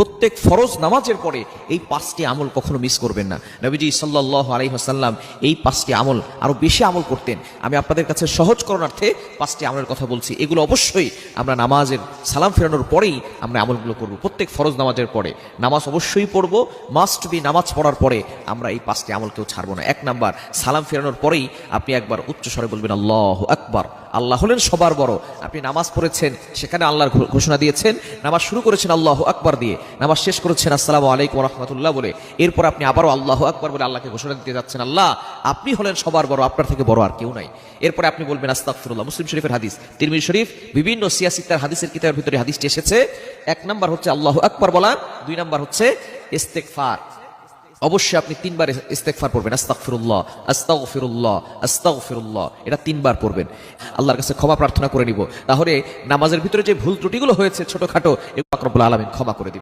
প্রত্যেক ফরজ নামাজের পরে এই 5টি আমল কখনো মিস করবেন না। নবীজি সাল্লাল্লাহু আলাইহি ওয়াসাল্লাম এই 5টি আমল আরো বেশি আমল করতেন। আমি আপনাদের কাছে সহজ করণার্থে 5টি আমলের কথা বলছি। এগুলো অবশ্যই আমরা নামাজের সালাম ফেরানোর পরেই আমরা আমলগুলো করব। প্রত্যেক ফরজ নামাজের পরে নামাজ অবশ্যই পড়ব, মাস্ট বি। নামাজ পড়ার পরে আমরা এই 5টি আমলকেও ছাড়বো না। 1 নাম্বার, সালাম ফেরানোর পরেই আপনি একবার উচ্চ স্বরে বলবেন আল্লাহু আকবার। আল্লাহ হলেন সবার বড়। আপনি নামাজ পড়েছেন, সেখানে আল্লাহর ঘোষণা দিয়েছেন। নামাজ শুরু করেছেন আল্লাহু আকবার দিয়ে, নামাজ শেষ করেছেন আসসালামু আলাইকুম ওয়া রাহমাতুল্লাহ বলে, এরপর আপনি আবারও আল্লাহু আকবার বলে আল্লাহকে ঘোষণা দিতে যাচ্ছেন আল্লাহ আপনি হলেন সবার বড়, আপনার থেকে বড় আর কেউ নাই। এরপরে আপনি বলবেন আস্তাগফিরুল্লাহ। মুসলিম শরীফের হাদিস, তিরমিজি শরীফ, বিভিন্ন সিয়াসিত্তার হাদিসের কিতাবের ভিতরে হাদিসটি এসেছে। 1 নাম্বার হচ্ছে আল্লাহু আকবার বলা, 2 নাম্বার হচ্ছে ইস্তেগফার। অবশ্যই আপনি 3 বার ইস্তেগফার পড়বেন, আস্তাগফিরুল্লাহ আস্তাগফিরুল্লাহ আস্তাগফিরুল্লাহ, এটা 3 বার পড়বেন। আল্লাহর কাছে ক্ষমা প্রার্থনা করে নিব। তাহলে নামাজের ভিতরে যে ভুল ত্রুটিগুলো হয়েছে ছোটখাটো, এগুলো পাক রব্বুল আলামিন ক্ষমা করে দিবেন।